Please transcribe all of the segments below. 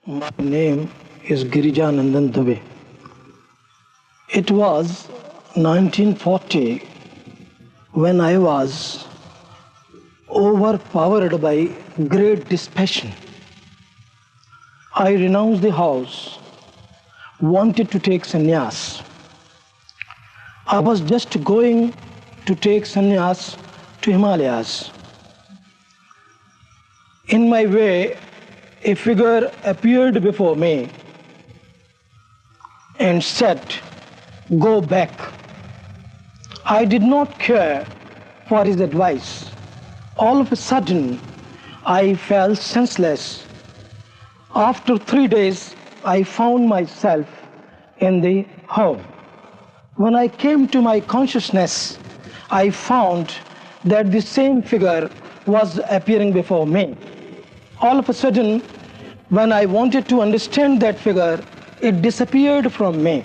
My name is Girijanadan Dubey. It was 1940 when I was overpowered by great dispassion. I renounced the house, wanted to take sannyas. I was just going to take sannyas to Himalayas. In my way, a figure appeared before me and said, "Go back." I did not care for his advice. All of a sudden, I fell senseless. After 3 days, I found myself in the home. When I came to my consciousness, I found that the same figure was appearing before me. All of a sudden, when I wanted to understand that figure, it disappeared from me.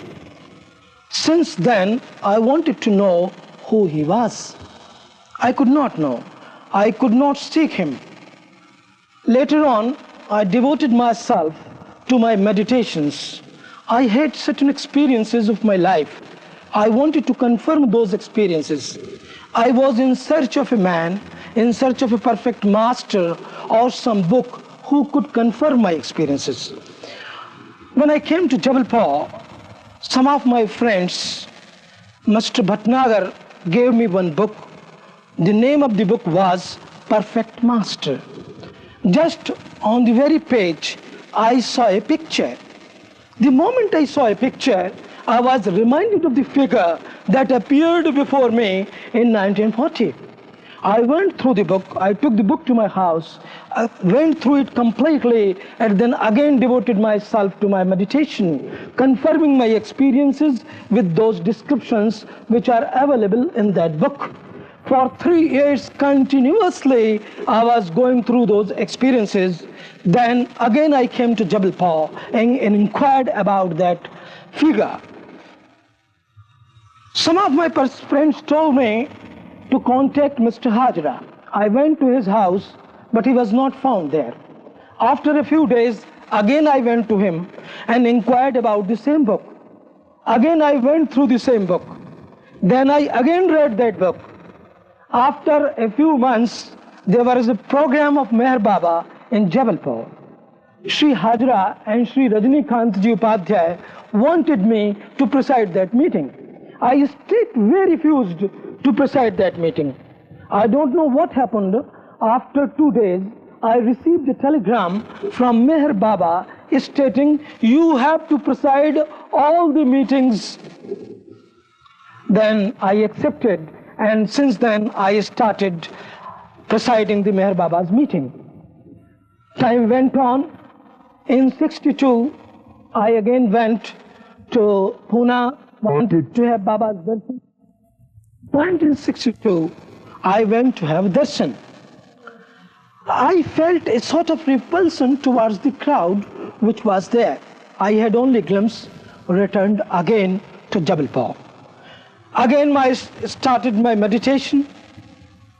Since then, I wanted to know who he was. I could not know. I could not seek him. Later on, I devoted myself to my meditations. I had certain experiences of my life. I wanted to confirm those experiences. I was in search of a man, in search of a perfect master or some book who could confirm my experiences. When I came to Jabalpur, some of my friends, Mr. Bhatnagar, gave me one book. The name of the book was Perfect Master. Just on the very page, I saw a picture. The moment I saw a picture, I was reminded of the figure that appeared before me in 1940. I went through the book, I took the book to my house, I went through it completely, and then again devoted myself to my meditation, confirming my experiences with those descriptions which are available in that book. For 3 years continuously, I was going through those experiences. Then again I came to Jabalpur and inquired about that figure. Some of my friends told me to contact Mr. Hajra. I went to his house, but he was not found there. After a few days, again I went to him and inquired about the same book. Again I went through the same book. Then I again read that book. After a few months, there was a program of Meher Baba in Jabalpur. Sri Hajra and Sri Rajnikantji Upadhyay wanted me to preside that meeting. I stayed very refused to preside that meeting. I don't know what happened. After 2 days, I received a telegram from Meher Baba stating, "You have to preside all the meetings." Then I accepted, and since then I started presiding the Meher Baba's meeting. Time went on. In 62, I again went to Pune, wanted to have Baba's darshan. 1962, I went to have darshan. I felt a sort of repulsion towards the crowd which was there. I had only glimpse, returned again to Jabalpur. Again I started my meditation,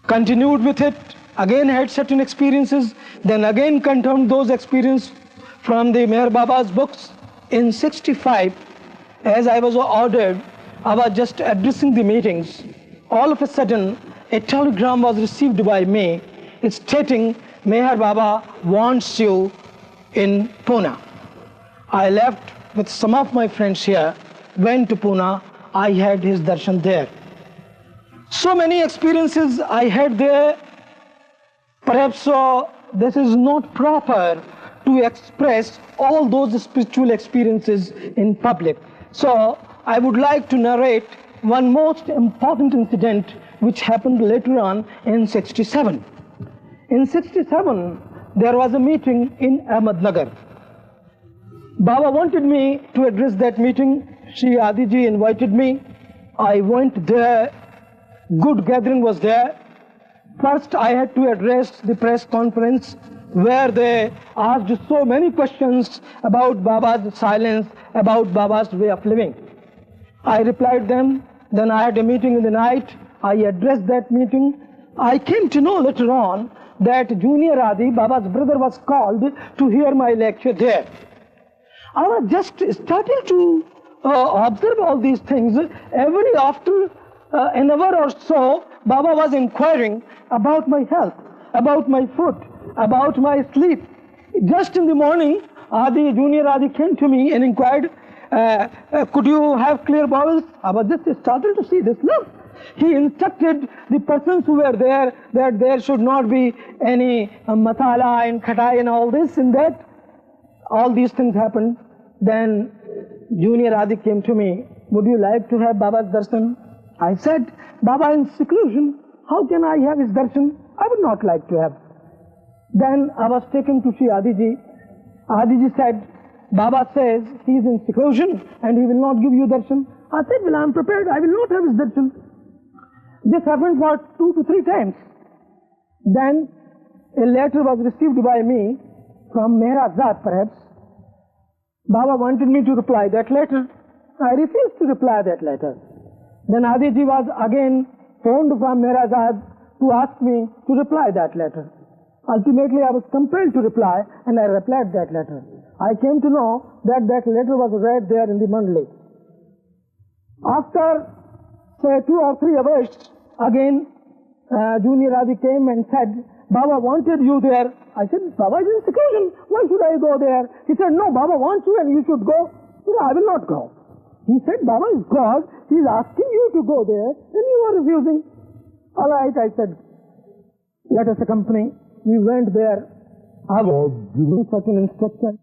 continued with it, again had certain experiences, then again confirmed those experiences from the Meher Baba's books. In 65, as I was ordered, I was just addressing the meetings. All of a sudden, a telegram was received by me stating, "Meher Baba wants you in Pune." I left with some of my friends here, went to Pune. I had his darshan there. So many experiences I had there. Perhaps this is not proper to express all those spiritual experiences in public. So I would like to narrate one most important incident which happened later on in 67. In 67, there was a meeting in Ahmednagar. Baba wanted me to address that meeting. Shri Adiji invited me. I went there. Good gathering was there. First, I had to address the press conference where they asked so many questions about Baba's silence, about Baba's way of living. I replied them. Then I had a meeting in the night. I addressed that meeting. I came to know later on that Junior Adi, Baba's brother, was called to hear my lecture there. I was just starting to observe all these things. Every after an hour or so, Baba was inquiring about my health, about my food, about my sleep. Just in the morning, Junior Adi came to me and inquired, could you have clear bowels? I was just starting to see this love. He instructed the persons who were there that there should not be any masala and khatai and all this and that. All these things happened. Then Junior Adi came to me, would you like to have Baba's darshan? I said, Baba in seclusion, how can I have his darshan? I would not like to have. Then I was taken to see Adiji. Adiji said, Baba says he is in seclusion and he will not give you darshan. I said, well, I am prepared, I will not have his darshan. This happened for 2 to 3 times. Then a letter was received by me from MeherBabaLibrary perhaps. Baba wanted me to reply that letter. I refused to reply that letter. Then Adiji was again phoned from MeherBabaLibrary to ask me to reply that letter. Ultimately, I was compelled to reply and I replied that letter. I came to know that that letter was read there in the Mandali. After, say, 2 or 3 hours, again, Junior Adi came and said, Baba wanted you there. I said, Baba is in seclusion. Why should I go there? He said, no, Baba wants you and you should go. He said, I will not go. He said, Baba is God. He is asking you to go there. Then you are refusing. All right, I said, let us accompany. We went there. I was given such an instruction.